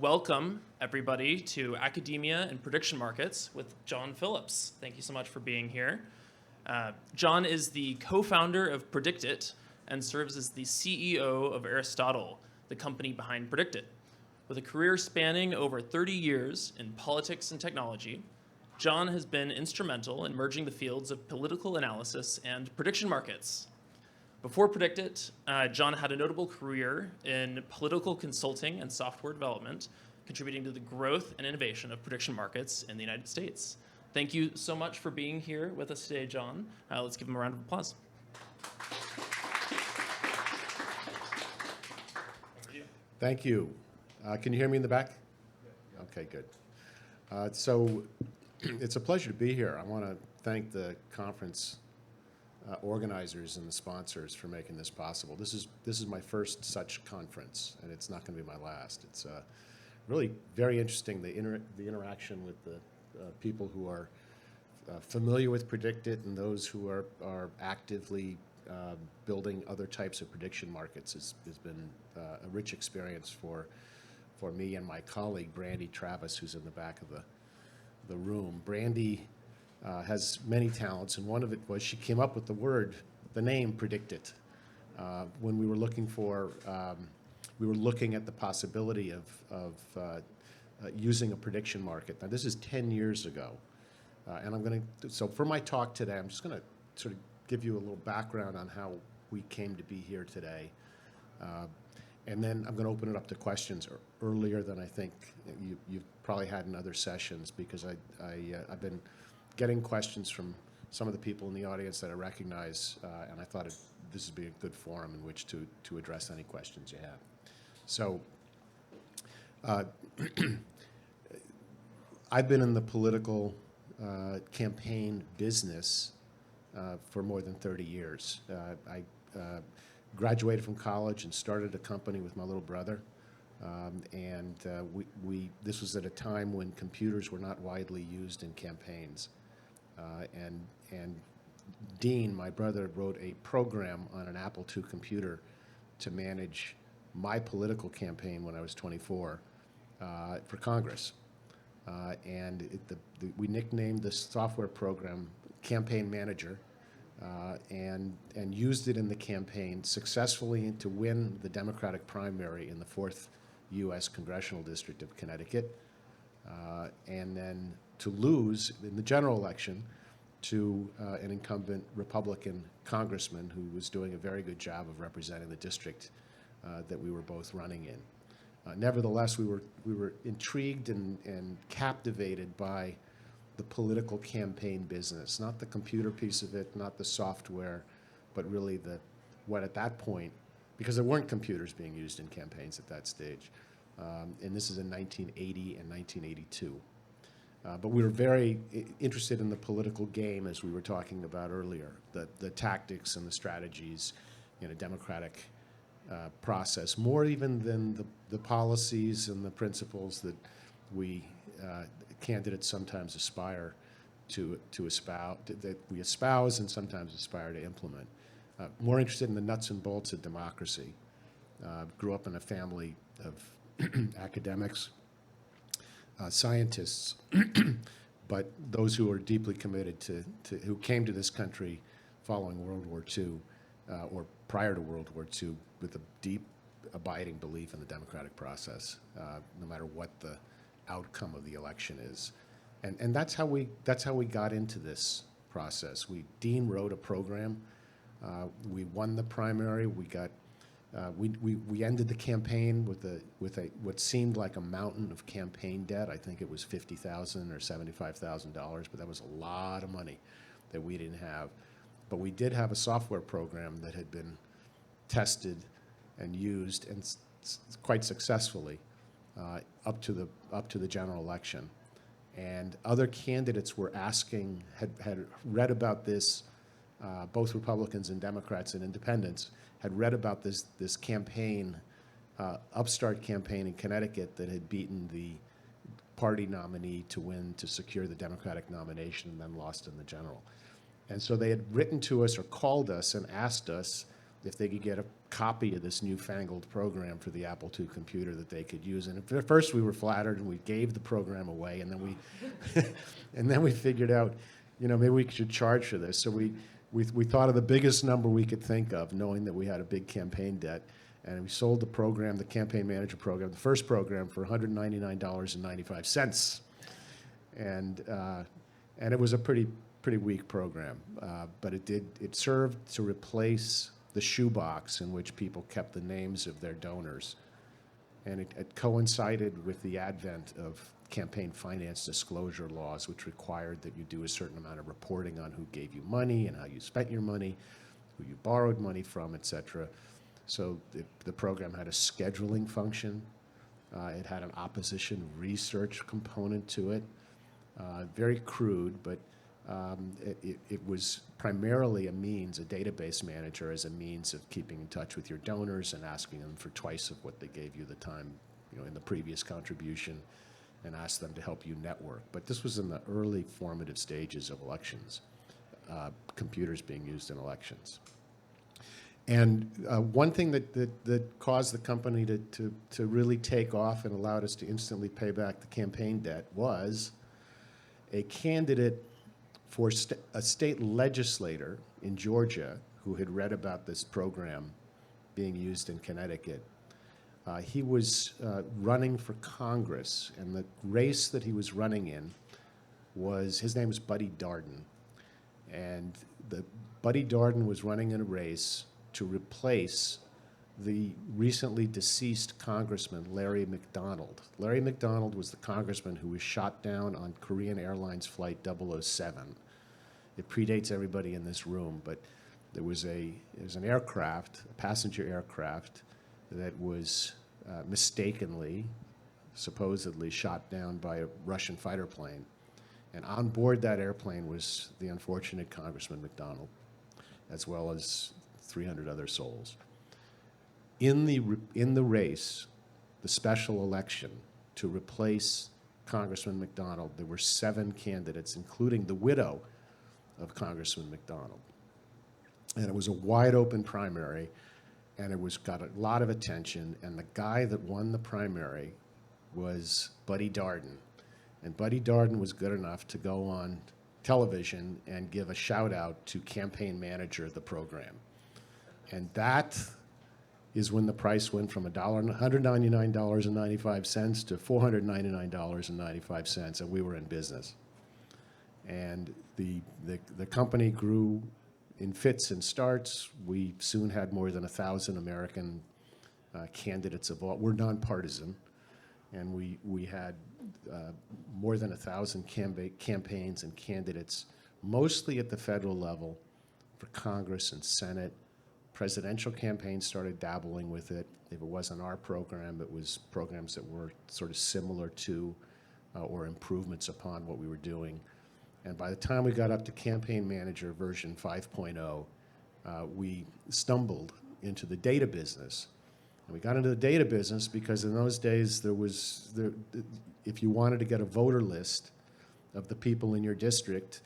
welcome everybody to Academia and Prediction Markets with John Phillips. Thank you so much for being here. John is the co-founder of PredictIt and serves as the CEO of Aristotle, the company behind PredictIt. With a career spanning over 30 years in politics and technology, John has been instrumental in merging the fields of political analysis and prediction markets. Before PredictIt, John had a notable career in political consulting and software development, contributing to the growth and innovation of prediction markets in the United States. Thank you so much for being here with us today, John. Let's give him a round of applause. Thank you. Can you hear me in the back? Yeah. Okay, good. So it's a pleasure to be here. I want to thank the conference organizers and the sponsors for making this possible. This is my first such conference, and it's not going to be my last. It's really very interesting, the interaction with the people who are familiar with PredictIt and those who are actively building other types of prediction markets has been a rich experience for me and my colleague, Brandy Travis, who's in the back of the room. Brandy has many talents, and one of it was she came up with the name PredictIt. When we were looking at the possibility of using a prediction market. Now this is 10 years ago, and so for my talk today, I'm just going to sort of give you a little background on how we came to be here today, and then I'm going to open it up to questions earlier than I think you've probably had in other sessions, because I've been getting questions from some of the people in the audience that I recognize, and I thought this would be a good forum in which to address any questions you have. So I've been in the political campaign business for more than 30 years. I graduated from college and started a company with my little brother, and this was at a time when computers were not widely used in campaigns. And Dean, my brother, wrote a program on an Apple II computer to manage my political campaign when I was 24 for Congress. And we nicknamed the software program Campaign Manager, and used it in the campaign successfully to win the Democratic primary in the 4th U.S. Congressional District of Connecticut, and then to lose in the general election to an incumbent Republican congressman who was doing a very good job of representing the district that we were both running in. Nevertheless, we were intrigued and captivated by the political campaign business, not the computer piece of it, not the software, but really what at that point, because there weren't computers being used in campaigns at that stage, and this is in 1980 and 1982. But we were very interested in the political game, as we were talking about earlier, the tactics and the strategies in a democratic process, more even than the policies and the principles that we candidates sometimes aspire to espouse, that we espouse and sometimes aspire to implement. More interested in the nuts and bolts of democracy. Grew up in a family of academics, scientists, but those who are deeply committed who came to this country following World War II or prior to World War II with a deep, abiding belief in the democratic process, no matter what the outcome of the election is. And that's how we got into this process. Dean wrote a program. We won the primary. We ended the campaign with what seemed like a mountain of campaign debt. I think it was $50,000 or $75,000, but that was a lot of money that we didn't have. But we did have a software program that had been tested and used and quite successfully up to the general election. And other candidates were had read about this. Both Republicans and Democrats and independents had read about this campaign, upstart campaign in Connecticut that had beaten the party nominee to secure the Democratic nomination and then lost in the general. And so they had written to us or called us and asked us if they could get a copy of this newfangled program for the Apple II computer that they could use. And at first we were flattered, and we gave the program away, and then we figured out, maybe we should charge for this. So we thought of the biggest number we could think of, knowing that we had a big campaign debt, and we sold the program, the campaign manager program, the first program, for $199.95. And it was a pretty weak program, but it served to replace the shoebox in which people kept the names of their donors. And it coincided with the advent of campaign finance disclosure laws, which required that you do a certain amount of reporting on who gave you money and how you spent your money, who you borrowed money from, et cetera. So the program had a scheduling function. It had an opposition research component to it. Very crude, but it was primarily a database manager as a means of keeping in touch with your donors and asking them for twice of what they gave you the time, in the previous contribution, and ask them to help you network. But this was in the early formative stages of elections, computers being used in elections. And one thing that caused the company to really take off and allowed us to instantly pay back the campaign debt was a candidate for a state legislator in Georgia who had read about this program being used in Connecticut. He was running for Congress, and the race that he was running in his name was Buddy Darden. And Buddy Darden was running in a race to replace the recently deceased Congressman Larry McDonald. Larry McDonald was the congressman who was shot down on Korean Airlines Flight 007. It predates everybody in this room, but there was an aircraft, a passenger aircraft, that was mistakenly, supposedly shot down by a Russian fighter plane. And on board that airplane was the unfortunate Congressman McDonald, as well as 300 other souls. In the race, the special election to replace Congressman McDonald, there were 7 candidates, including the widow of Congressman McDonald. And it was a wide open primary, and it got a lot of attention. And the guy that won the primary was Buddy Darden. And Buddy Darden was good enough to go on television and give a shout out to campaign manager of the program. And that is when the price went from $199.95 to $499.95, and we were in business. And the company grew in fits and starts. We soon had more than 1,000 American candidates of all. We're nonpartisan, and we had more than 1,000 campaigns and candidates, mostly at the federal level for Congress and Senate. Presidential campaigns started dabbling with it. If it wasn't our program, it was programs that were sort of similar to or improvements upon what we were doing. And by the time we got up to Campaign Manager version 5.0, we stumbled into the data business. And we got into the data business because in those days if you wanted to get a voter list of the people in your district,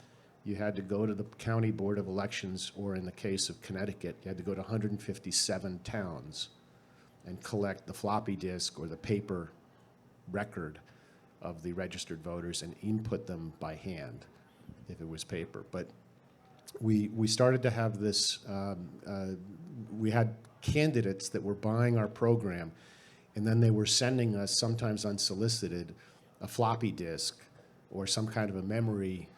you had to go to the County Board of Elections, or in the case of Connecticut, you had to go to 157 towns and collect the floppy disk or the paper record of the registered voters and input them by hand if it was paper. But we started to have this, we had candidates that were buying our program, and then they were sending us, sometimes unsolicited, a floppy disk or some kind of a memory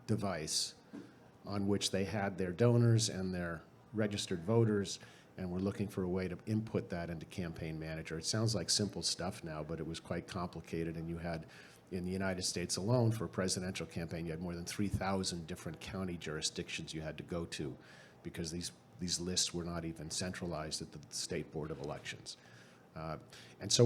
device on which they had their donors and their registered voters, and we're looking for a way to input that into Campaign Manager. It sounds like simple stuff now, but it was quite complicated, and you had, in the United States alone, for a presidential campaign, you had more than 3,000 different county jurisdictions you had to go to, because these lists were not even centralized at the State Board of Elections. And so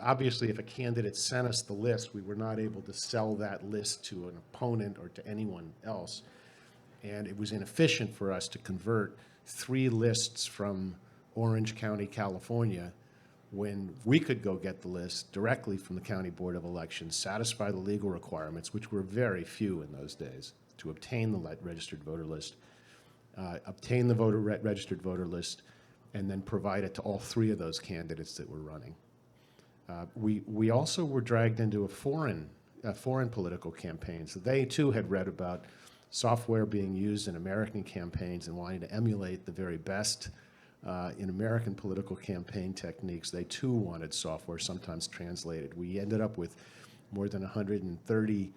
obviously, if a candidate sent us the list, we were not able to sell that list to an opponent or to anyone else. And it was inefficient for us to convert 3 lists from Orange County, California, when we could go get the list directly from the County Board of Elections, satisfy the legal requirements, which were very few in those days, to obtain the registered voter list, obtain the registered voter list, and then provide it to all three of those candidates that were running. We also were dragged into a foreign political campaign. So they too had read about software being used in American campaigns and wanting to emulate the very best in American political campaign techniques. They too wanted software, sometimes translated. We ended up with more than 130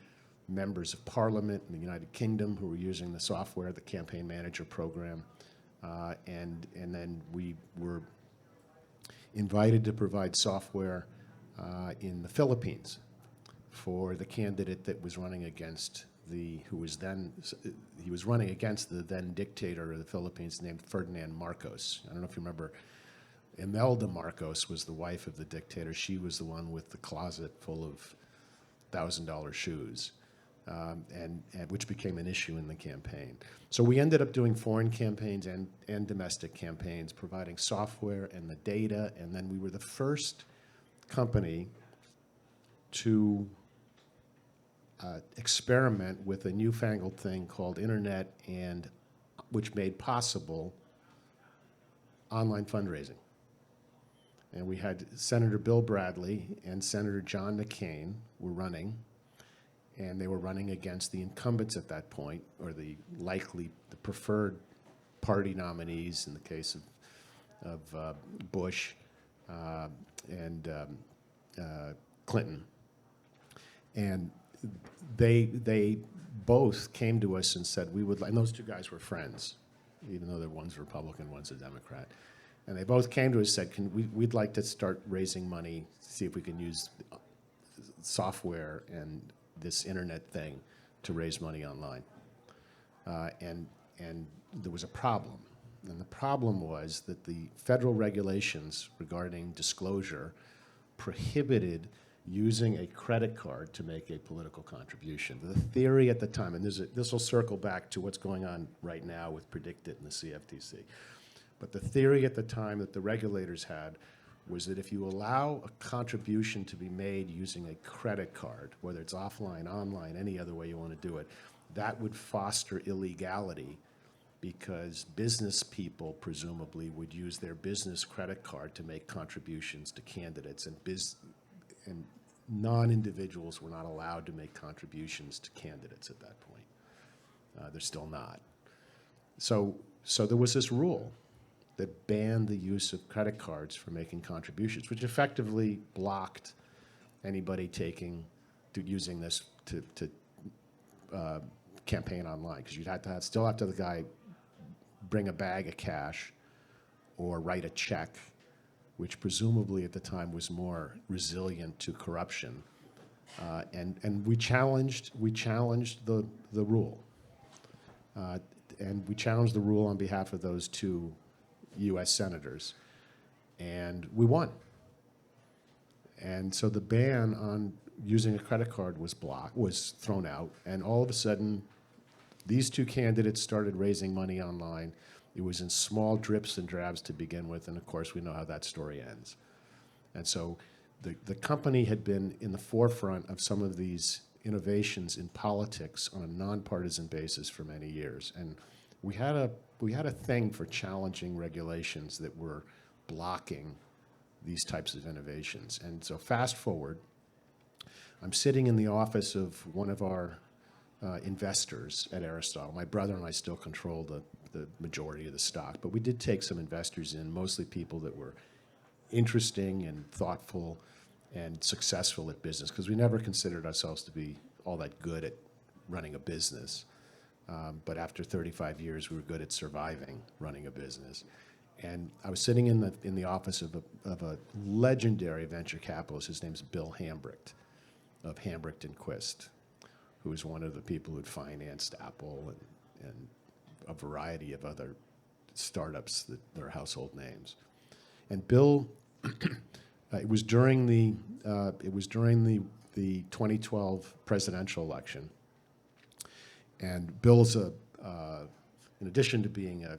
members of parliament in the United Kingdom who were using the software, the campaign manager program. And then we were invited to provide software in the Philippines for the candidate that was running against he was running against the then dictator of the Philippines named Ferdinand Marcos. I don't know if you remember, Imelda Marcos was the wife of the dictator. She was the one with the closet full of $1,000 shoes, and which became an issue in the campaign. So we ended up doing foreign campaigns and domestic campaigns, providing software and the data, and then we were the first company to experiment with a newfangled thing called internet, and which made possible online fundraising. And we had Senator Bill Bradley and Senator John McCain were running, and they were running against the incumbents at that point, or the preferred party nominees in the case of Bush and Clinton. And they both came to us and said we would like, and those two guys were friends, even though one's a Republican, one's a Democrat. And they both came to us and said, we'd like to start raising money, see if we can use software and this internet thing to raise money online. And there was a problem. And the problem was that the federal regulations regarding disclosure prohibited using a credit card to make a political contribution. The theory at the time, and this will circle back to what's going on right now with PredictIt and the CFTC, but the theory at the time that the regulators had was that if you allow a contribution to be made using a credit card, whether it's offline, online, any other way you want to do it, that would foster illegality, because business people presumably would use their business credit card to make contributions to candidates, and non-individuals were not allowed to make contributions to candidates at that point. They're still not. So there was this rule that banned the use of credit cards for making contributions, which effectively blocked anybody using this to campaign online, because you'd have to still have to have the guy bring a bag of cash or write a check, which presumably at the time was more resilient to corruption. And we challenged the rule. And we challenged the rule on behalf of those two US senators, and we won. And so the ban on using a credit card was thrown out, and all of a sudden, these two candidates started raising money online. It was in small drips and drabs to begin with, and of course we know how that story ends. And so the company had been in the forefront of some of these innovations in politics on a nonpartisan basis for many years. And we had a thing for challenging regulations that were blocking these types of innovations. And so fast forward, I'm sitting in the office of one of our investors at Aristotle. My brother and I still control the majority of the stock, but we did take some investors in, mostly people that were interesting and thoughtful and successful at business, because we never considered ourselves to be all that good at running a business. But after 35 years, we were good at surviving running a business. And I was sitting in the office of a legendary venture capitalist. His name's Bill Hambrecht of Hambrecht and Quist, who was one of the people who'd financed Apple and a variety of other startups that are household names. And Bill, it was during the 2012 presidential election. And Bill's in addition to being a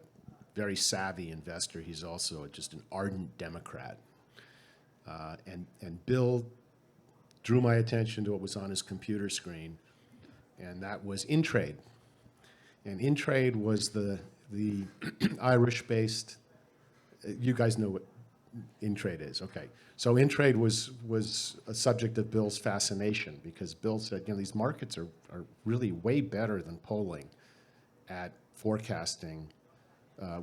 very savvy investor, he's also just an ardent Democrat. And Bill drew my attention to what was on his computer screen, and that was InTrade. And InTrade was the the Irish-based, you guys know what InTrade is, okay. So InTrade was a subject of Bill's fascination because Bill said, these markets are really way better than polling at forecasting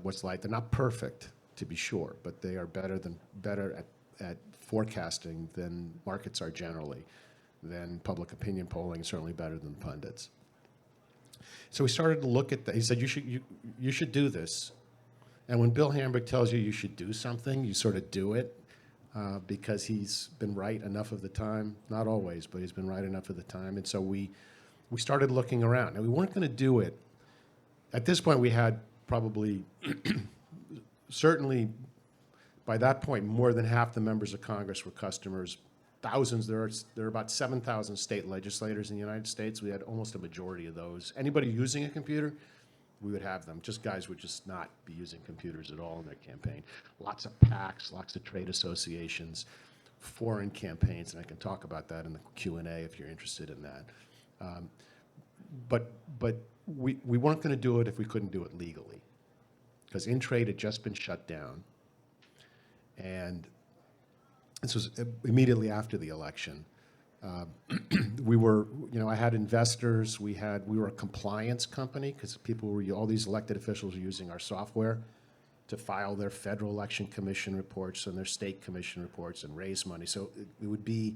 what's like. They're not perfect, to be sure, but they are better at forecasting than markets are generally, than public opinion polling, certainly better than pundits. So we started to look at that. He said, you should do this. And when Bill Hambrick tells you should do something, you sort of do it because he's been right enough of the time. Not always, but he's been right enough of the time. And so we started looking around. And we weren't going to do it. At this point, we had probably, certainly by that point, more than half the members of Congress were customers. Thousands, there are about 7,000 state legislators in the United States. We had almost a majority of those. Anybody using a computer, we would have them. Just guys would just not be using computers at all in their campaign. Lots of PACs, lots of trade associations, foreign campaigns, and I can talk about that in the Q&A if you're interested in that. But we weren't going to do it if we couldn't do it legally, because InTrade had just been shut down, and this was immediately after the election. We were, I had investors. We were a compliance company because all these elected officials were using our software to file their federal election commission reports and their state commission reports and raise money. So it would be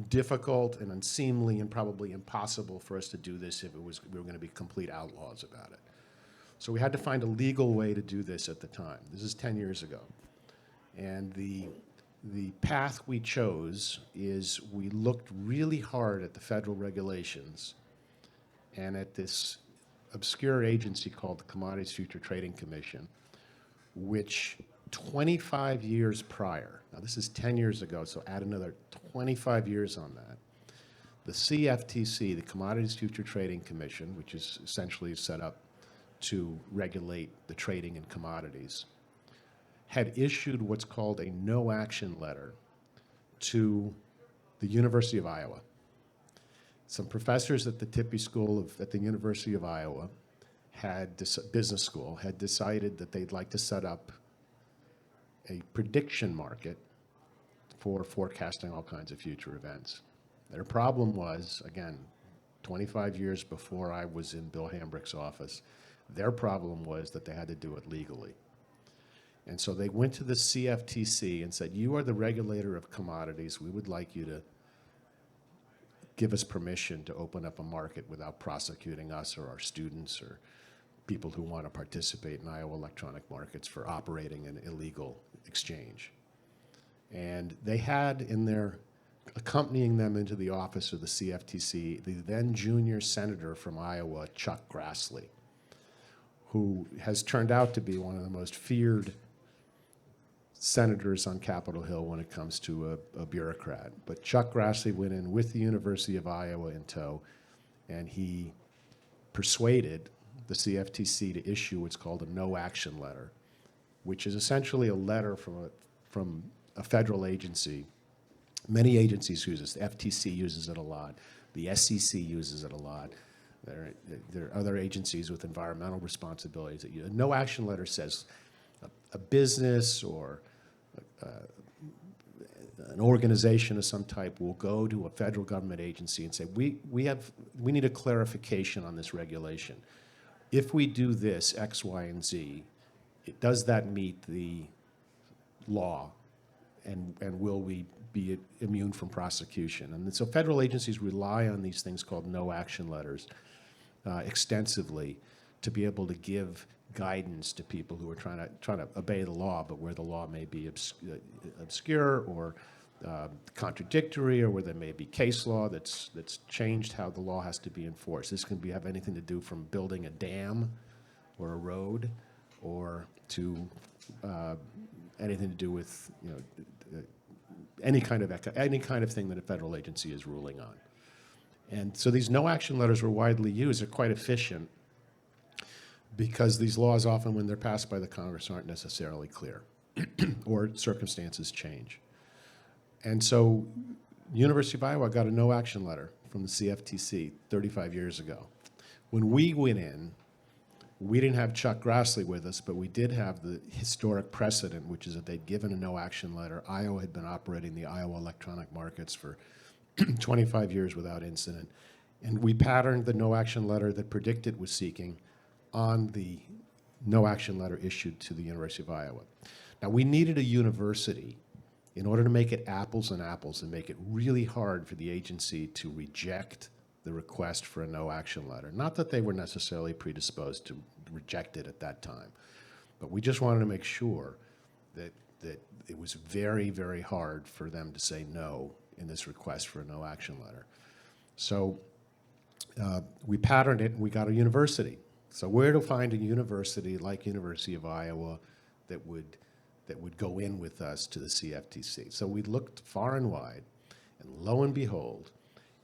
difficult and unseemly and probably impossible for us to do this if we were going to be complete outlaws about it. So we had to find a legal way to do this at the time. This is 10 years ago. And the path we chose is we looked really hard at the federal regulations and at this obscure agency called the Commodities Future Trading Commission, which 25 years prior, now this is 10 years ago, so add another 25 years on that, the CFTC, the Commodities Future Trading Commission, which is essentially set up to regulate the trading in commodities, had issued what's called a no-action letter to the University of Iowa. Some professors at the Tippy School at the University of Iowa business school had decided that they'd like to set up a prediction market for forecasting all kinds of future events. Their problem was, again, 25 years before I was in Bill Hambrick's office, their problem was that they had to do it legally. And so they went to the CFTC and said, you are the regulator of commodities. We would like you to give us permission to open up a market without prosecuting us or our students or people who want to participate in Iowa electronic markets for operating an illegal exchange. And they had accompanying them into the office of the CFTC, the then junior senator from Iowa, Chuck Grassley, who has turned out to be one of the most feared senators on Capitol Hill when it comes to a bureaucrat. But Chuck Grassley went in with the University of Iowa in tow, and he persuaded the CFTC to issue what's called a no-action letter, which is essentially a letter from a federal agency. Many agencies use this. The FTC uses it a lot. The SEC uses it a lot. There are other agencies with environmental responsibilities that use it. A no-action letter says a business or an organization of some type will go to a federal government agency and say, we need a clarification on this regulation. If we do this, X, Y, and Z, does that meet the law? And will we be immune from prosecution? And so federal agencies rely on these things called no-action letters extensively to be able to give guidance to people who are trying to obey the law, but where the law may be obscure or contradictory, or where there may be case law that's changed how the law has to be enforced. This can have anything to do from building a dam or a road, or to anything to do with any kind of thing that a federal agency is ruling on. And so these no-action letters were widely used. They're quite efficient because these laws often, when they're passed by the Congress, aren't necessarily clear or circumstances change. And so University of Iowa got a no-action letter from the CFTC 35 years ago. When we went in, We didn't have Chuck Grassley with us, but we did have the historic precedent, which is that they'd given a no-action letter. Iowa had been operating the Iowa electronic markets for 25 years without incident. And we patterned the no-action letter that PredictIt was seeking on the no-action letter issued to the University of Iowa. Now, we needed a university in order to make it apples and apples and make it really hard for the agency to reject the request for a no-action letter. Not that they were necessarily predisposed to reject it at that time, but we just wanted to make sure that it was very, very hard for them to say no in this request for a no-action letter. So we patterned it and we got a university. So where to find a university like University of Iowa that would go in with us to the CFTC? So we looked far and wide, and lo and behold,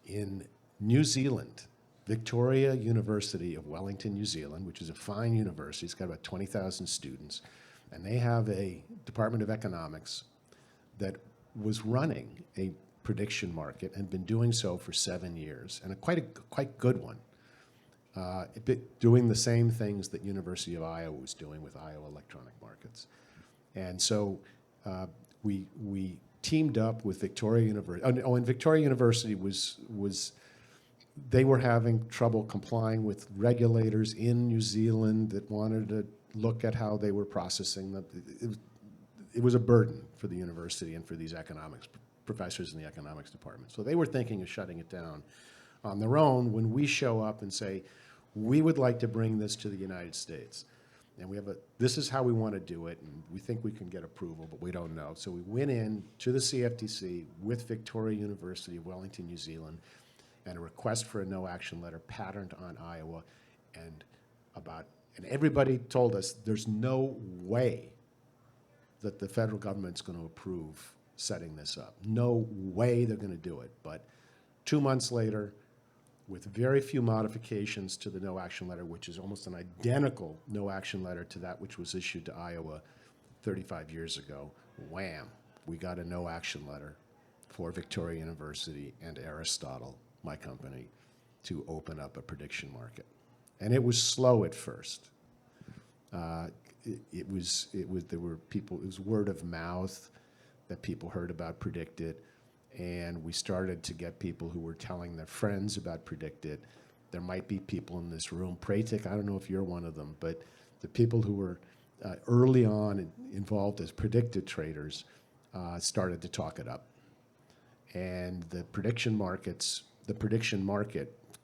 in New Zealand, Victoria University of Wellington, New Zealand, which is a fine university, it's got about 20,000 students, and they have a Department of Economics that was running a prediction market and been doing so for 7 years, and a quite good one. Doing the same things that University of Iowa was doing with Iowa electronic markets. And so we teamed up with Victoria University. Oh, and Victoria University they were having trouble complying with regulators in New Zealand that wanted to look at how they were processing them. It was a burden for the university and for these economics professors in the economics department. So they were thinking of shutting it down on their own when we show up and say, we would like to bring this to the United States. And this is how we want to do it, and we think we can get approval, but we don't know. So we went in to the CFTC with Victoria University of Wellington, New Zealand, and a request for a no-action letter patterned on Iowa, and everybody told us there's no way that the federal government's going to approve setting this up. No way they're going to do it. But 2 months later, with very few modifications to the no-action letter, which is almost an identical no-action letter to that which was issued to Iowa 35 years ago, wham, we got a no-action letter for Victoria University and Aristotle, my company, to open up a prediction market. And it was slow at first. There were people, it was word of mouth that people heard about PredictIt. And we started to get people who were telling their friends about PredictIt. There might be people in this room, Pratik, I don't know if you're one of them, but the people who were early on involved as PredictIt traders started to talk it up. And the prediction market,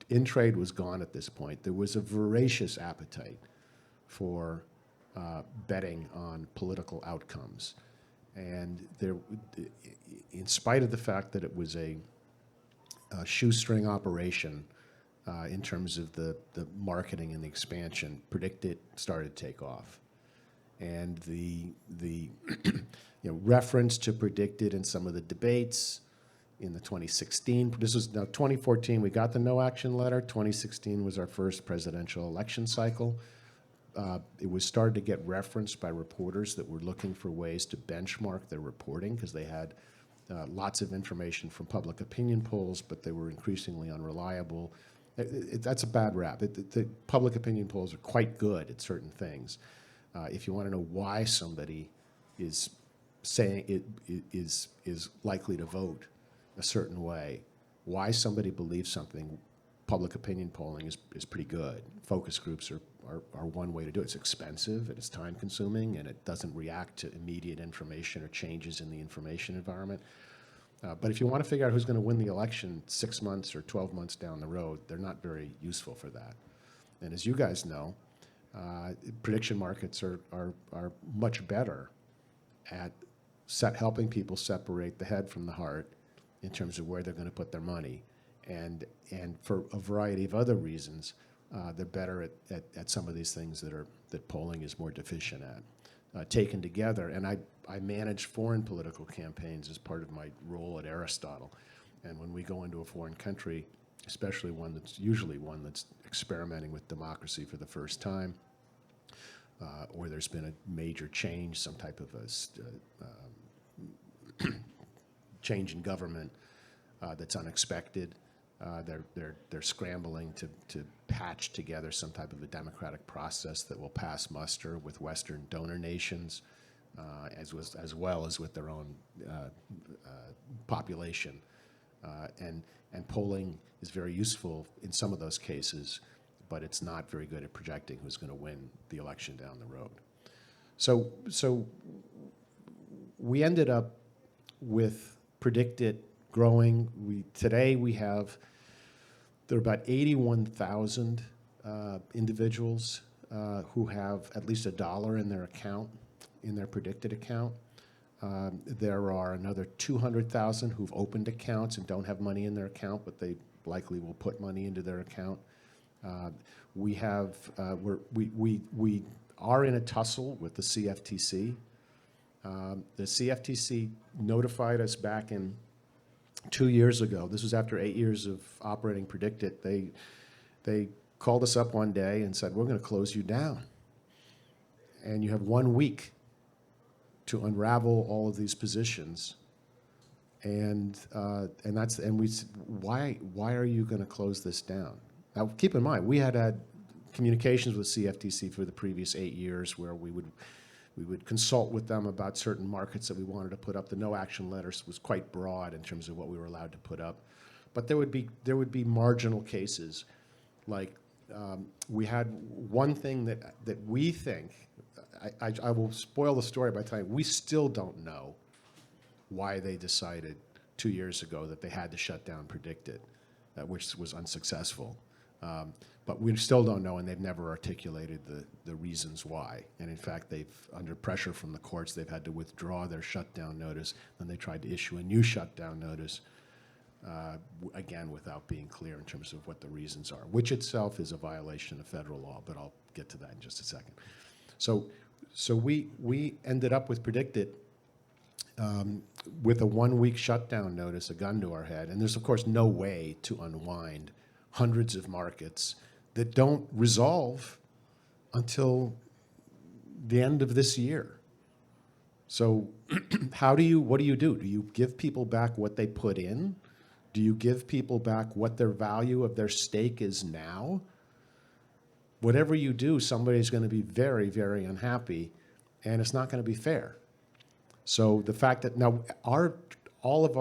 in-trade was gone at this point. There was a voracious appetite for betting on political outcomes. And in spite of the fact that it was a shoestring operation in terms of the marketing and the expansion, PredictIt started to take off. And the reference to PredictIt in some of the debates in the 2016, this was now 2014, we got the no-action letter. 2016 was our first presidential election cycle. It was started to get referenced by reporters that were looking for ways to benchmark their reporting because they had lots of information from public opinion polls, but they were increasingly unreliable. That's a bad rap. The public opinion polls are quite good at certain things. If you want to know why somebody is saying it is likely to vote a certain way, why somebody believes something, public opinion polling is pretty good. Focus groups are one way to do it. It's expensive, and it's time-consuming, and it doesn't react to immediate information or changes in the information environment. But if you want to figure out who's going to win the election 6 months or 12 months down the road, they're not very useful for that. And as you guys know, prediction markets are much better at helping people separate the head from the heart in terms of where they're going to put their money. And for a variety of other reasons, they're better at some of these things that polling is more deficient at. Taken together, and I manage foreign political campaigns as part of my role at Aristotle. And when we go into a foreign country, especially one that's experimenting with democracy for the first time, or there's been a major change, some type of a change in government that's unexpected, They're scrambling to patch together some type of a democratic process that will pass muster with Western donor nations, as well as with their own population. And polling is very useful in some of those cases, but it's not very good at projecting who's going to win the election down the road. So we ended up with PredictIt growing. Today there are about 81,000 individuals who have at least $1 in their account, in their PredictIt account. There are another 200,000 who've opened accounts and don't have money in their account, but they likely will put money into their account. We are in a tussle with the CFTC. The CFTC notified us back in 2 years ago. This was after 8 years of operating PredictIt. They called us up one day and said, "We're going to close you down, and you have 1 week to unravel all of these positions." And we said, why are you going to close this down? Now, keep in mind, we had communications with CFTC for the previous 8 years, where we would consult with them about certain markets that we wanted to put up. The no action letters was quite broad in terms of what we were allowed to put up, but there would be marginal cases, like we had one thing that we think. I will spoil the story by telling you, we still don't know why they decided 2 years ago that they had to shut down PredictIt, which was unsuccessful. But we still don't know, and they've never articulated the reasons why. And in fact, under pressure from the courts, they've had to withdraw their shutdown notice. Then they tried to issue a new shutdown notice, again, without being clear in terms of what the reasons are, which itself is a violation of federal law, but I'll get to that in just a second. So we ended up with PredictIt with a 1 week shutdown notice, a gun to our head. And there's, of course, no way to unwind hundreds of markets that don't resolve until the end of this year. So what do you do? Do you give people back what they put in? Do you give people back what their value of their stake is now? Whatever you do, somebody's going to be very, very unhappy, and it's not going to be fair. So the fact that now all of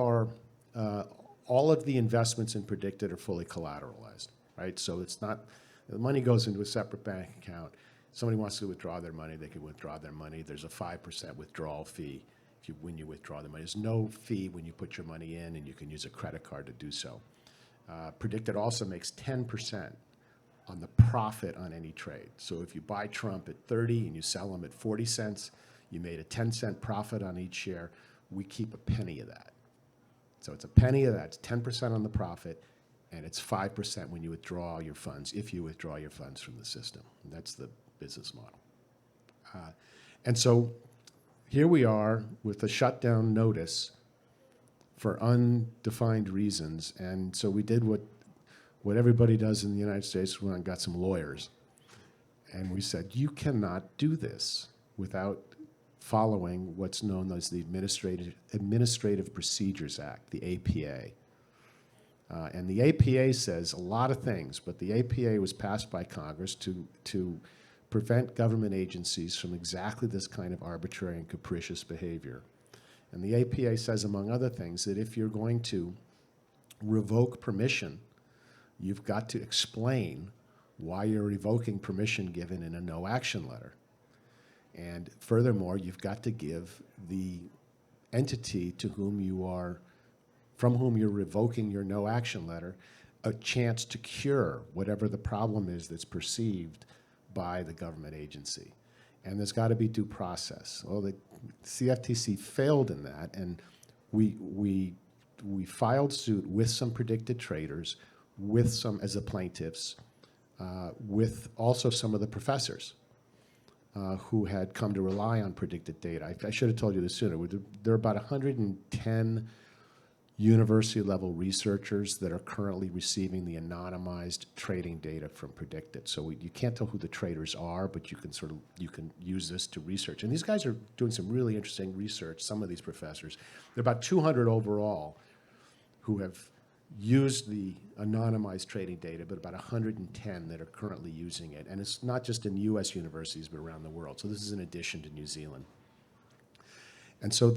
the investments in PredictIt are fully collateralized, right? So it's not, the money goes into a separate bank account. Somebody wants to withdraw their money, they can withdraw their money. There's a 5% withdrawal fee when you withdraw the money. There's no fee when you put your money in, and you can use a credit card to do so. PredictIt also makes 10% on the profit on any trade. So if you buy Trump at 30 and you sell him at 40 cents, you made a 10-cent profit on each share. We keep a penny of that. So it's a penny of that. It's 10% on the profit, and it's 5% when you withdraw your funds, if you withdraw your funds from the system. And that's the business model. And so here we are with a shutdown notice for undefined reasons. And so we did what everybody does in the United States. We went and got some lawyers. And we said, you cannot do this without following what's known as the Administrative Procedures Act, the APA. And the APA says a lot of things, but the APA was passed by Congress to prevent government agencies from exactly this kind of arbitrary and capricious behavior. And the APA says, among other things, that if you're going to revoke permission, you've got to explain why you're revoking permission given in a no-action letter. And furthermore, you've got to give the entity from whom you're revoking your no-action letter a chance to cure whatever the problem is that's perceived by the government agency. And there's got to be due process. Well, the CFTC failed in that, and we filed suit with some PredictIt traders, with some as the plaintiffs, with also some of the professors who had come to rely on PredictIt data. I should have told you this sooner. There are about 110 university-level researchers that are currently receiving the anonymized trading data from PredictIt. So you can't tell who the traders are, but you can use this to research. And these guys are doing some really interesting research. Some of these professors, there are about 200 overall, who have use the anonymized trading data, but about 110 that are currently using it. And it's not just in US universities, but around the world. So this is in addition to New Zealand. And so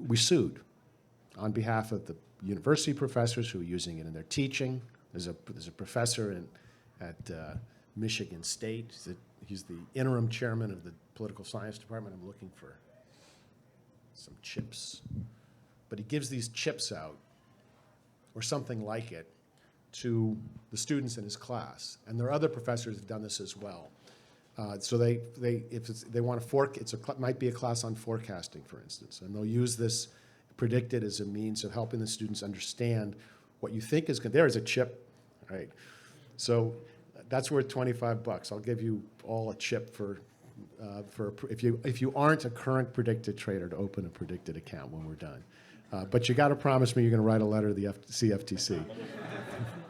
we sued on behalf of the university professors who are using it in their teaching. There's a professor at Michigan State. He's the interim chairman of the political science department. I'm looking for some chips. But he gives these chips out, or something like it, to the students in his class. And there are other professors who've done this as well. So if they want to might be a class on forecasting, for instance, and they'll use this PredictIt as a means of helping the students understand what you think is going. There is a chip, right? So that's worth $25. I'll give you all a chip for if you aren't a current PredictIt trader to open a PredictIt account when we're done. But you got to promise me you're going to write a letter to the CFTC.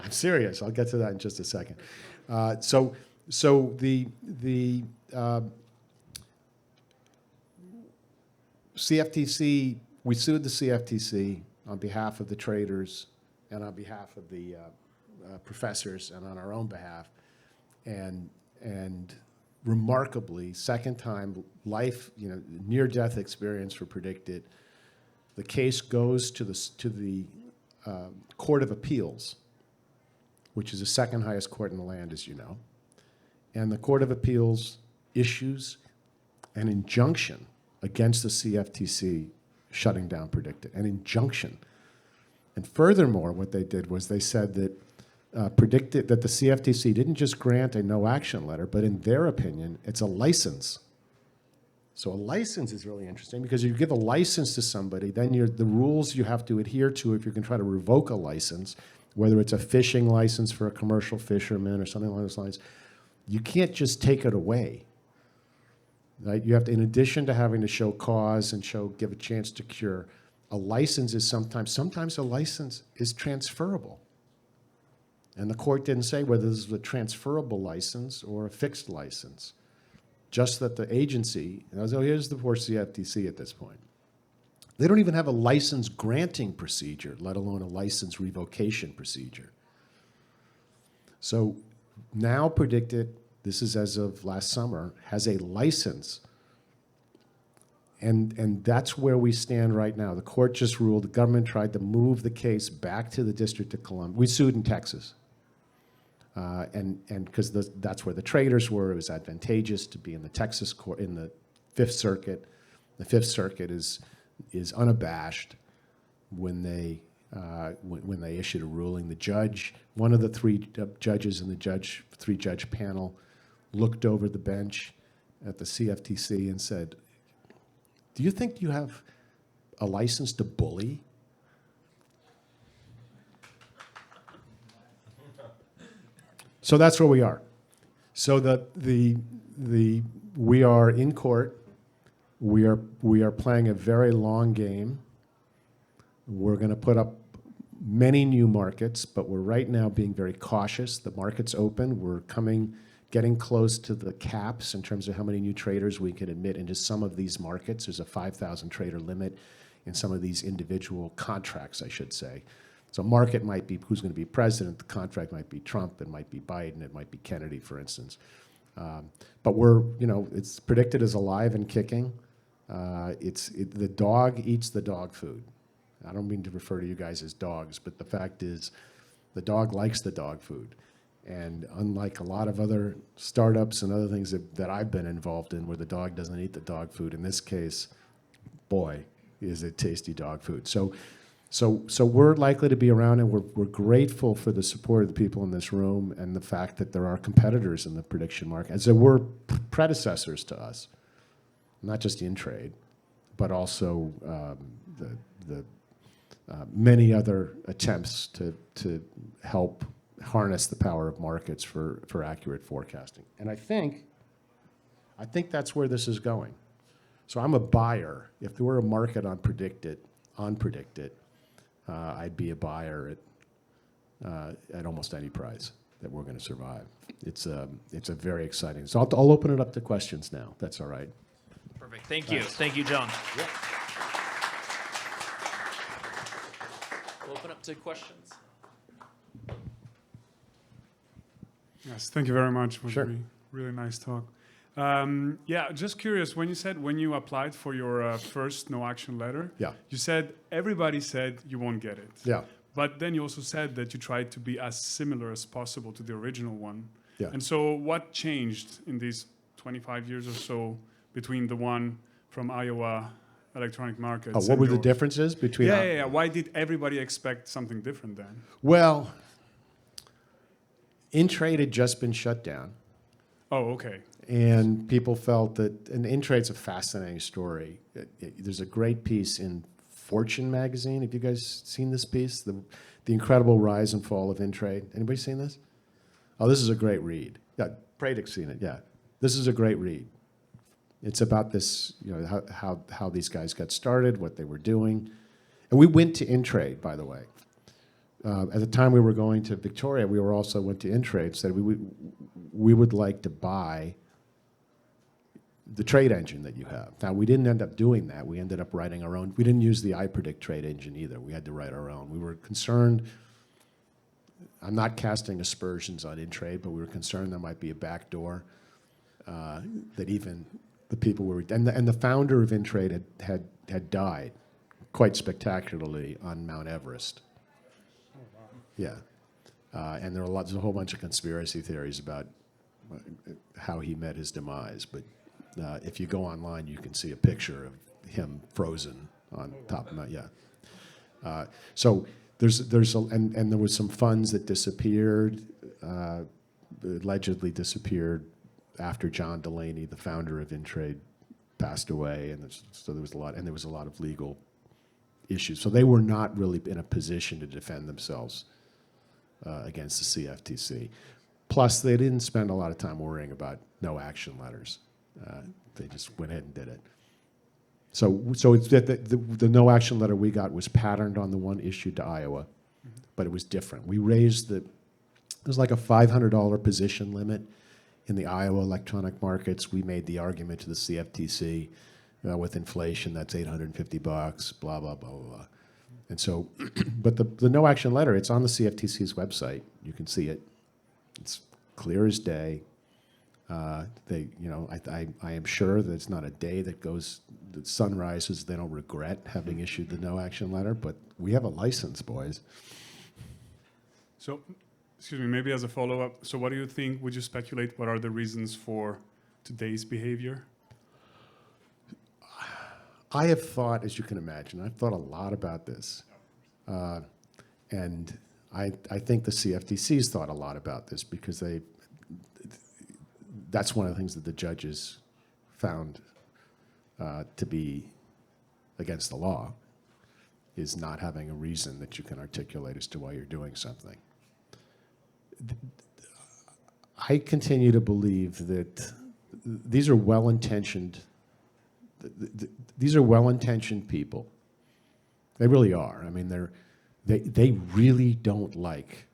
I'm serious. I'll get to that in just a second. So the CFTC, we sued the CFTC on behalf of the traders and on behalf of the professors and on our own behalf, and remarkably, second time near-death experience for PredictIt. The case goes to the Court of Appeals, which is the second highest court in the land, as you know. And the Court of Appeals issues an injunction against the CFTC shutting down PredictIt, an injunction. And furthermore, what they did was they said that PredictIt, that the CFTC didn't just grant a no-action letter, but in their opinion, it's a license. So a license is really interesting because you give a license to somebody, then the rules you have to adhere to if you're going to try to revoke a license, whether it's a fishing license for a commercial fisherman or something along those lines, you can't just take it away. Right? You have to, in addition to having to show cause and give a chance to cure, a license is sometimes a license is transferable. And the court didn't say whether this was a transferable license or a fixed license. Just that the agency, here's the poor CFTC at this point. They don't even have a license granting procedure, let alone a license revocation procedure. So now PredictIt, this is as of last summer, has a license. And that's where we stand right now. The court just ruled, the government tried to move the case back to the District of Columbia. We sued in Texas. And because that's where the traders were, it was advantageous to be in the Texas court, in the Fifth Circuit. The Fifth Circuit is unabashed when they issued a ruling. The judge, one of the three judges in the three-judge panel, looked over the bench at the CFTC and said, "Do you think you have a license to bully?" So that's where we are. So we are in court. We are playing a very long game. We're going to put up many new markets, but we're right now being very cautious. The market's open. We're getting close to the caps in terms of how many new traders we can admit into some of these markets. There's a 5,000 trader limit in some of these individual contracts, I should say. So market might be who's going to be president. The contract might be Trump. It might be Biden. It might be Kennedy, for instance. But it's PredictIt is alive and kicking. The dog eats the dog food. I don't mean to refer to you guys as dogs, but the fact is the dog likes the dog food. And unlike a lot of other startups and other things that I've been involved in where the dog doesn't eat the dog food, in this case, boy, is it tasty dog food. So we're likely to be around, and we're grateful for the support of the people in this room and the fact that there are competitors in the prediction market. As there were predecessors to us, not just in trade, but also the many other attempts to help harness the power of markets for accurate forecasting. And I think that's where this is going. So I'm a buyer. If there were a market on PredictIt, I'd be a buyer at almost any price that we're going to survive. It's a very exciting. So I'll open it up to questions now. That's all right. Perfect. Thank you. Thank you, John. Yeah. we'll open up to questions. Yes, thank you very much. It was Sure. a really nice talk. Yeah, just curious, when you applied for your first no action letter, Yeah. you said everybody said you won't get it. Yeah. But then you also said that you tried to be as similar as possible to the original one. Yeah. And so what changed in these 25 years or so between the one from Iowa Electronic Markets? What and were the yours? differences between? Yeah. Why did everybody expect something different then? Well, InTrade had just been shut down, Oh, okay. and people felt that. And InTrade's a fascinating story. There's a great piece in Fortune magazine. Have you guys seen this piece? The incredible rise and fall of InTrade. Anybody seen this? Oh, this is a great read. Yeah, PredictIt's seen it. Yeah, this is a great read. It's about this, how these guys got started, what they were doing, and we went to InTrade, by the way. At the time we were going to Victoria, we also went to InTrade, said we would like to buy the trade engine that you have. Now, we didn't end up doing that. We ended up writing our own. We didn't use the iPredict trade engine either. We had to write our own. We were concerned. I'm not casting aspersions on InTrade, but we were concerned there might be a backdoor that even the people were. And the founder of InTrade had died quite spectacularly on Mount Everest. Yeah, and there's a whole bunch of conspiracy theories about how he met his demise. But if you go online, you can see a picture of him frozen on top of Mount. Yeah. So and there was some funds that disappeared, allegedly disappeared after John Delaney, the founder of InTrade, passed away, and so there was a lot of legal issues. So they were not really in a position to defend themselves against the CFTC. Plus, they didn't spend a lot of time worrying about no action letters. They just went ahead and did it. So it's the no action letter we got was patterned on the one issued to Iowa, but it was different. We raised it was like a $500 position limit in the Iowa electronic markets. We made the argument to the CFTC, with inflation, that's $850, blah, blah, blah, blah. And so, but the no action letter, it's on the CFTC's website. You can see it. It's clear as day. I am sure that it's not a day that the sun rises, they don't regret having issued the no action letter, but we have a license, boys. So, excuse me, maybe as a follow-up, so what do you think, would you speculate, what are the reasons for today's behavior? I have thought, as you can imagine, I've thought a lot about this. And I think the CFTC's thought a lot about this because that's one of the things that the judges found to be against the law, is not having a reason that you can articulate as to why you're doing something. I continue to believe that these are well-intentioned people. They really are. I mean, they really don't like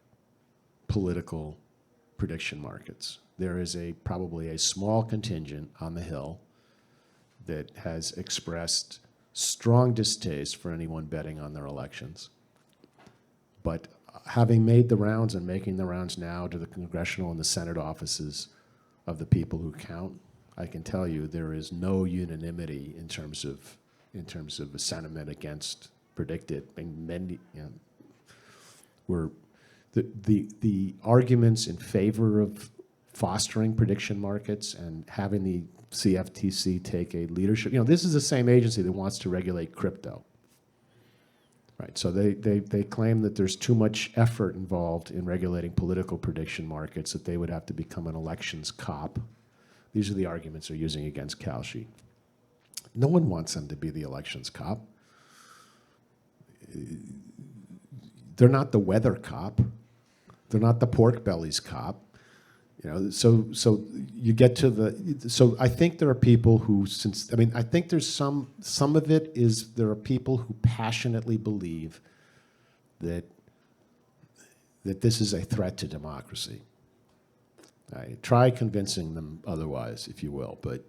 political prediction markets. There is probably a small contingent on the Hill that has expressed strong distaste for anyone betting on their elections. But having made the rounds and making the rounds now to the congressional and the Senate offices of the people who count, I can tell you there is no unanimity in terms of a sentiment against PredictIt. And many, the arguments in favor of fostering prediction markets and having the CFTC take a leadership. This is the same agency that wants to regulate crypto. Right, so they claim that there's too much effort involved in regulating political prediction markets, that they would have to become an elections cop. These are the arguments they're using against Kalshi. No one wants them to be the elections cop. They're not the weather cop. They're not the pork bellies cop. So you get to so I think there are people who, I think there's some of it is there are people who passionately believe that this is a threat to democracy. Try convincing them otherwise, if you will, but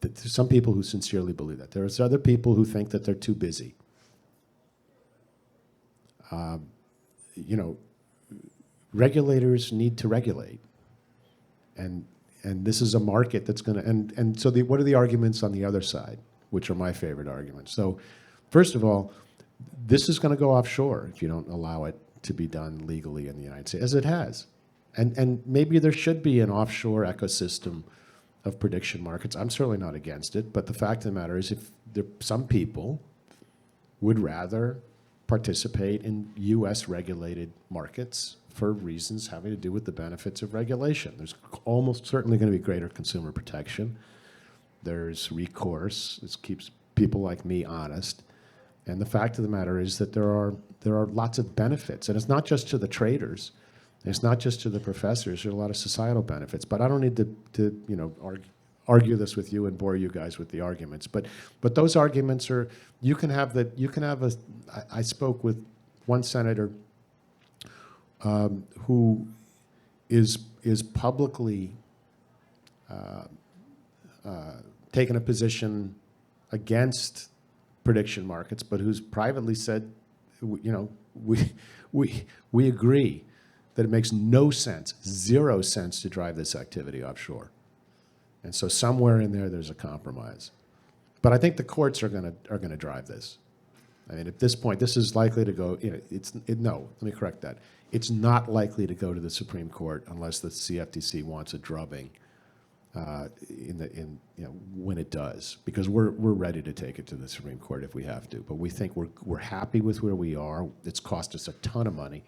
there's some people who sincerely believe that. There's other people who think that they're too busy. you know, regulators need to regulate. And this is a market that's going to, and so what are the arguments on the other side, which are my favorite arguments? So first of all, this is going to go offshore if you don't allow it to be done legally in the United States, as it has. And maybe there should be an offshore ecosystem of prediction markets. I'm certainly not against it, but the fact of the matter is if some people would rather participate in U.S. regulated markets for reasons having to do with the benefits of regulation. There's almost certainly going to be greater consumer protection. There's recourse. This keeps people like me honest. And the fact of the matter is that there are lots of benefits. And it's not just to the traders. It's not just to the professors. There are a lot of societal benefits. But I don't need to you know, argue this with you and bore you guys with the arguments. But those arguments are, I spoke with one senator who is publicly taken a position against prediction markets, but who's privately said, you know, we agree that it makes no sense, 0 sense to drive this activity offshore. And so somewhere in there, there's a compromise. But I think the courts are going to drive this. I mean, at this point, this is likely to go. You know, no. Let me correct that. It's not likely to go to the Supreme Court unless the CFTC wants a drubbing. You know, when it does, because we're ready to take it to the Supreme Court if we have to. But we think we're happy with where we are. It's cost us a ton of money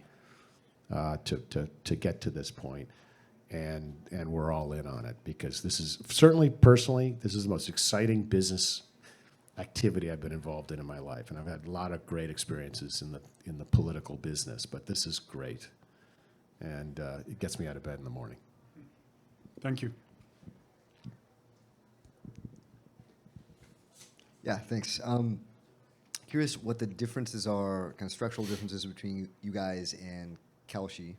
to get to this point. And we're all in on it because this is certainly personally, this is the most exciting business activity I've been involved in my life, and I've had a lot of great experiences in the political business. But this is great, and it gets me out of bed in the morning. Thank you. Yeah, thanks. Curious what the differences are, kind of structural differences between you guys and Kalshi.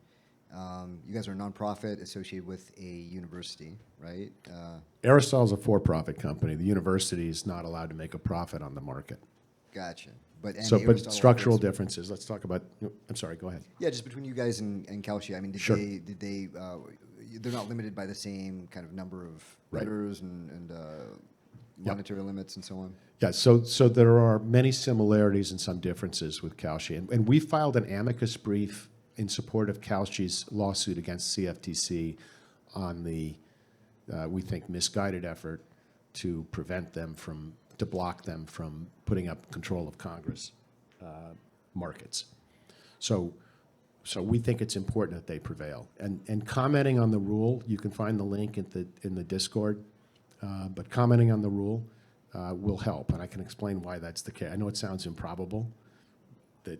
You guys are a nonprofit associated with a university, right? Aristotle's a for-profit company. The university is not allowed to make a profit on the market. Gotcha. But structural differences. Let's talk about. I'm sorry. Go ahead. Yeah, just between you guys and Kalshi. I mean, Sure. did they? They're not limited by the same kind of number of letters and monetary limits and so on. Yeah. So there are many similarities and some differences with Kalshi, and we filed an amicus brief in support of Kalshi's lawsuit against CFTC on the, we think, misguided effort to block them from putting up control of Congress markets. So we think it's important that they prevail. And commenting on the rule, you can find the link in the Discord, but commenting on the rule will help, and I can explain why that's the case. I know it sounds improbable that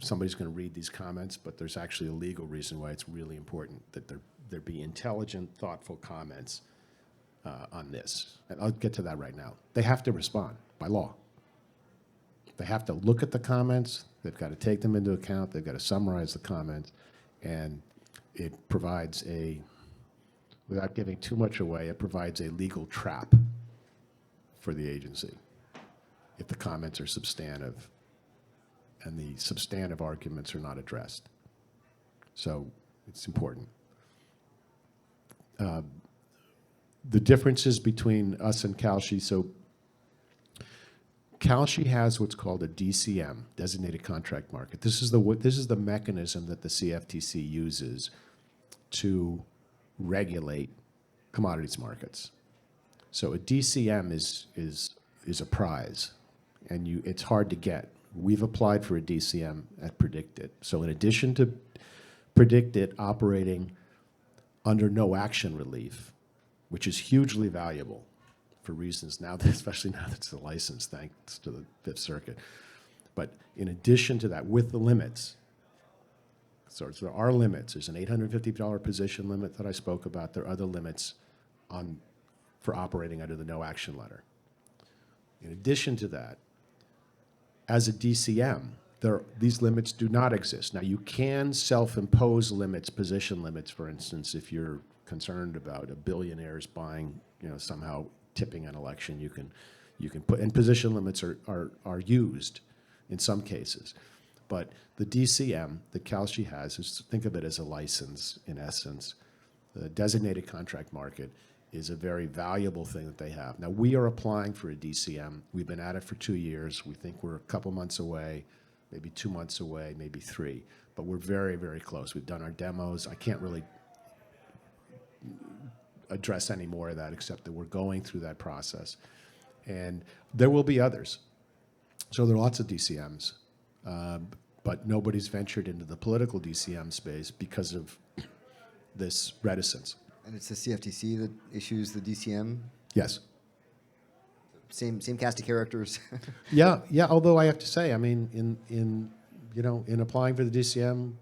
somebody's going to read these comments, but there's actually a legal reason why it's really important that there be intelligent, thoughtful comments on this. And I'll get to that right now. They have to respond by law. They have to look at the comments. They've got to take them into account. They've got to summarize the comments. And it provides without giving too much away, it provides a legal trap for the agency if the comments are substantive and the substantive arguments are not addressed. So it's important. The differences between us and Kalshi, so Kalshi has what's called a DCM, designated contract market. This is the mechanism that the CFTC uses to regulate commodities markets. So a DCM is a prize, and it's hard to get. We've applied for a DCM at PredictIt. So in addition to PredictIt operating under no action relief, which is hugely valuable for reasons now, especially now that it's a license, thanks to the Fifth Circuit. But in addition to that, with the limits, so there are limits. There's an $850 position limit that I spoke about. There are other limits for operating under the no action letter. In addition to that, as a DCM, these limits do not exist. Now, you can self-impose limits, position limits, for instance, if you're concerned about a billionaires buying, somehow tipping an election, you can put, and position limits are used in some cases. But the DCM that Kalshi has, is think of it as a license in essence. The designated contract market is a very valuable thing that they have. Now, we are applying for a DCM. We've been at it for 2 years. We think we're a couple months away, maybe 2 months away, maybe 3. But we're very, very close. We've done our demos. I can't really address any more of that except that we're going through that process. And there will be others. So there are lots of DCMs, but nobody's ventured into the political DCM space because of this reticence. And it's the CFTC that issues the DCM? Yes. Same cast of characters? Yeah. Although I have to say, I mean, in applying for the DCM,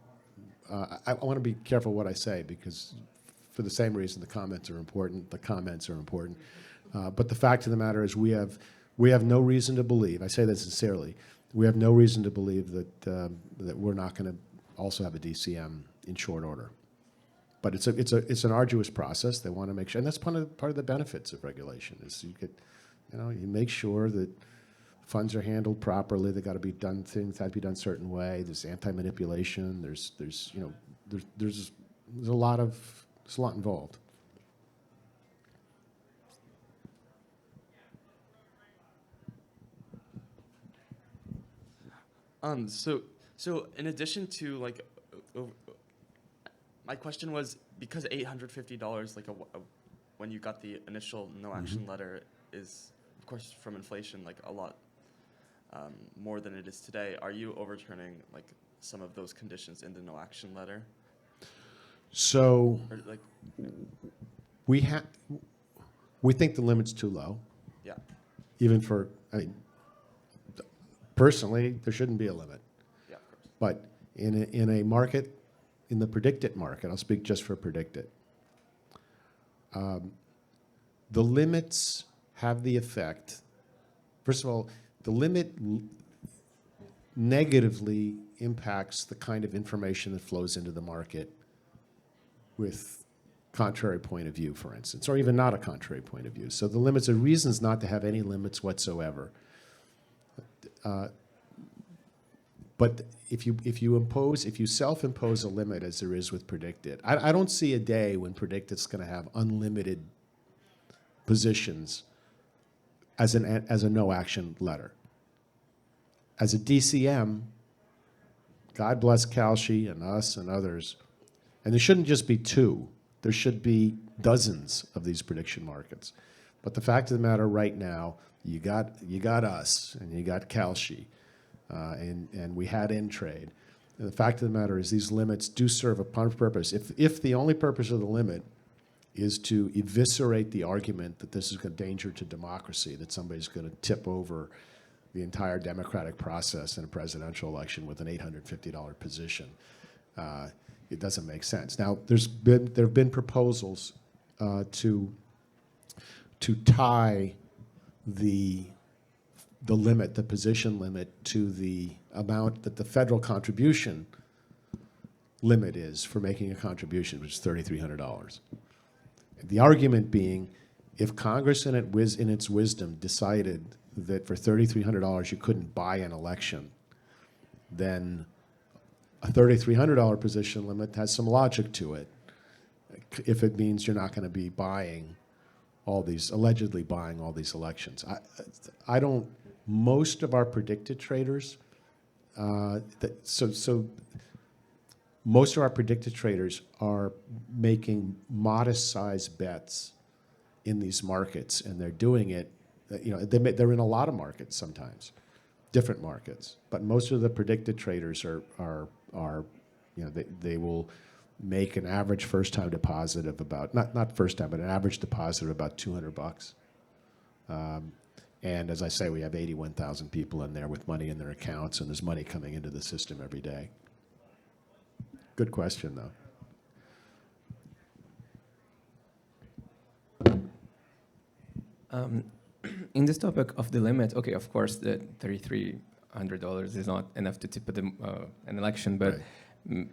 I want to be careful what I say because for the same reason, the comments are important. But the fact of the matter is we have no reason to believe, I say that sincerely, we have no reason to believe that we're not going to also have a DCM in short order. But it's an arduous process. They want to make sure, and that's part of the benefits of regulation is you make sure that funds are handled properly. They got to be done. Things have to be done a certain way. There's anti-manipulation. There's a lot involved. So in addition to like, my question was because $850, like when you got the initial no action letter, is of course from inflation like a lot more than it is today. Are you overturning like some of those conditions in the no action letter? So Or, like, we think the limit's too low. yeah. Even for, I mean, personally, there shouldn't be a limit. Yeah, of course. But in a market, in the PredictIt market, I'll speak just for PredictIt, the limits have the effect. First of all, the limit negatively impacts the kind of information that flows into the market with contrary point of view, for instance, or even not a contrary point of view. So the limits are reasons not to have any limits whatsoever. But if you self-impose a limit, as there is with PredictIt, I don't see a day when PredictIt's going to have unlimited positions as a no-action letter. As a DCM, God bless Kalshi and us and others, and there shouldn't just be 2. There should be dozens of these prediction markets. But the fact of the matter right now, you got us and you got Kalshi, and we had InTrade. And the fact of the matter is these limits do serve a purpose. If the only purpose of the limit is to eviscerate the argument that this is a danger to democracy, that somebody's going to tip over the entire democratic process in a presidential election with an $850 position, it doesn't make sense. Now, there have been proposals to tie the limit, the position limit, to the amount that the federal contribution limit is for making a contribution, which is $3,300. The argument being, if Congress in its wisdom decided that for $3,300 you couldn't buy an election, then a $3,300 position limit has some logic to it if it means you're not going to be allegedly buying all these elections. Most of our predicted traders, most of our predicted traders are making modest-sized bets in these markets, and they're doing it. They're in a lot of markets sometimes, different markets. But most of the predicted traders are they will make an average first-time deposit of about not first-time, but an average deposit of about $200. And as I say, we have 81,000 people in there with money in their accounts, and there's money coming into the system every day. Good question, though. In this topic of the limit, okay, of course, the $3,300 is not enough to tip an election, but Right.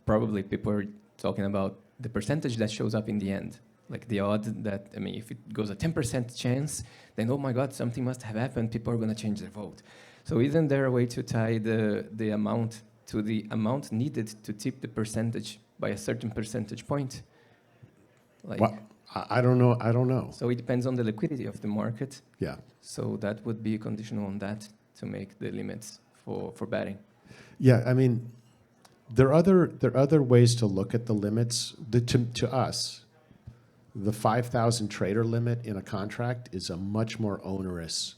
Probably people are talking about the percentage that shows up in the end. Like the odd that, if it goes a 10% chance, then, oh my God, something must have happened, people are going to change their vote. So isn't there a way to tie the amount to the amount needed to tip the percentage by a certain percentage point? Like, Well, I don't know. I don't know. so it depends on the liquidity of the market. Yeah. So that would be conditional on that to make the limits for betting. Yeah. I mean, there are other ways to look at the limits. To us, the 5,000 trader limit in a contract is a much more onerous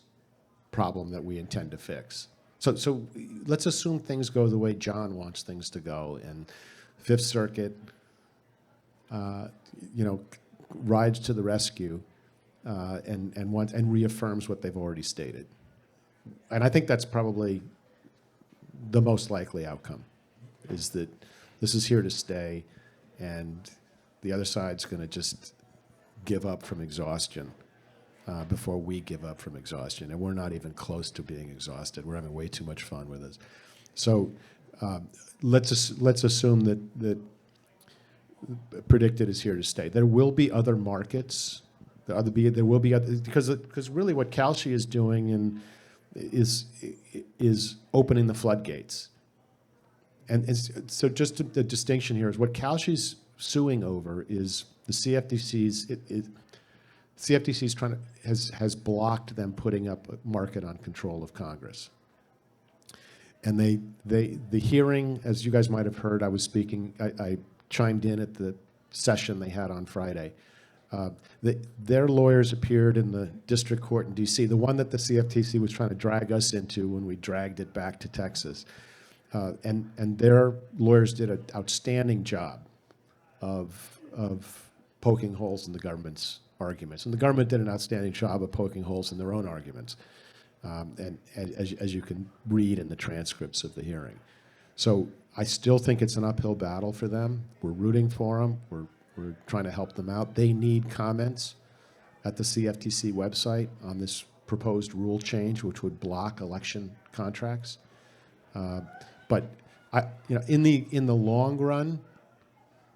problem that we intend to fix. So let's assume things go the way John wants things to go, and Fifth Circuit, rides to the rescue and reaffirms what they've already stated. And I think that's probably the most likely outcome, is that this is here to stay, and the other side's going to just give up from exhaustion before we give up from exhaustion. And we're not even close to being exhausted. We're having way too much fun with this. So let's assume that PredictIt is here to stay. There will be other markets. There will be other, because really what Kalshi is doing is opening the floodgates. And so just the distinction here is what Kalshi's suing over is the CFTC's has blocked them putting up a market on control of Congress. And the hearing, as you guys might have heard, I was speaking, I chimed in at the session they had on Friday. Their lawyers appeared in the district court in D.C., the one that the CFTC was trying to drag us into when we dragged it back to Texas. And their lawyers did an outstanding job of poking holes in the government's arguments. And the government did an outstanding job of poking holes in their own arguments, and as you can read in the transcripts of the hearing. So I still think it's an uphill battle for them. We're rooting for them. We're trying to help them out. They need comments at the CFTC website on this proposed rule change, which would block election contracts. But in the long run,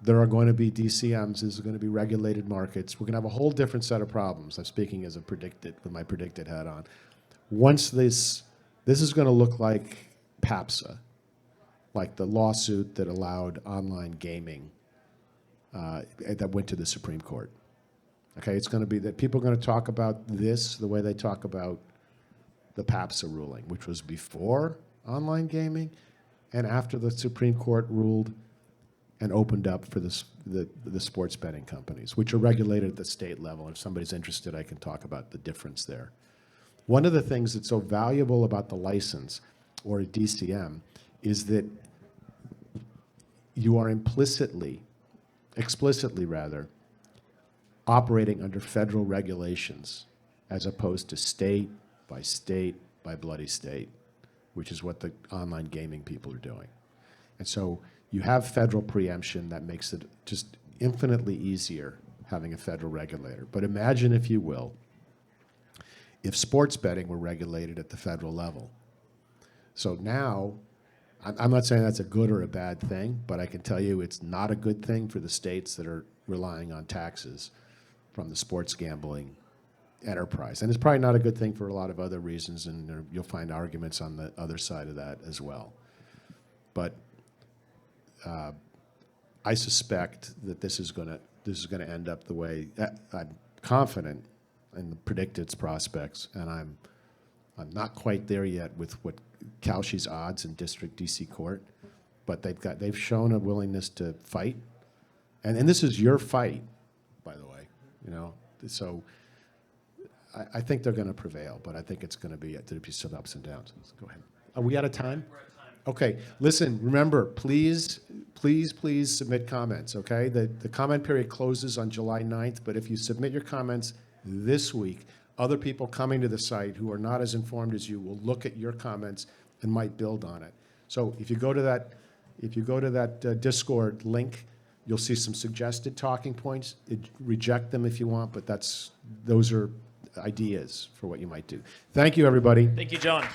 there are going to be DCMs. There's going to be regulated markets. We're going to have a whole different set of problems. I'm speaking as a PredictIt with my PredictIt hat on. Once this is going to look like PAPSA, like the lawsuit that allowed online gaming that went to the Supreme Court. Okay, it's going to be that people are going to talk about this the way they talk about the PAPSA ruling, which was before online gaming and after the Supreme Court ruled and opened up for the sports betting companies, which are regulated at the state level. If somebody's interested, I can talk about the difference there. One of the things that's so valuable about the license or a DCM is that you are explicitly rather, operating under federal regulations as opposed to state by bloody state, which is what the online gaming people are doing. And so you have federal preemption that makes it just infinitely easier having a federal regulator. But imagine, if you will, if sports betting were regulated at the federal level. So now, I'm not saying that's a good or a bad thing, but I can tell you it's not a good thing for the states that are relying on taxes from the sports gambling enterprise. And it's probably not a good thing for a lot of other reasons, and you'll find arguments on the other side of that as well. But I suspect that this is going to end up the way I'm confident in PredictIt's prospects, and I'm not quite there yet with what Kalshi's odds in District DC Court, but they've shown a willingness to fight, and this is your fight, by the way, So I think they're going to prevail, but I think there'll be some ups and downs. Let's go ahead. Are we out of time? We're at time. Okay. Listen. Remember, please submit comments. Okay. The comment period closes on July 9th, but if you submit your comments this week, other people coming to the site who are not as informed as you will look at your comments and might build on it. So if you go to that Discord link, you'll see some suggested talking points. Reject them if you want, but those are ideas for what you might do. Thank you, everybody. Thank you, John.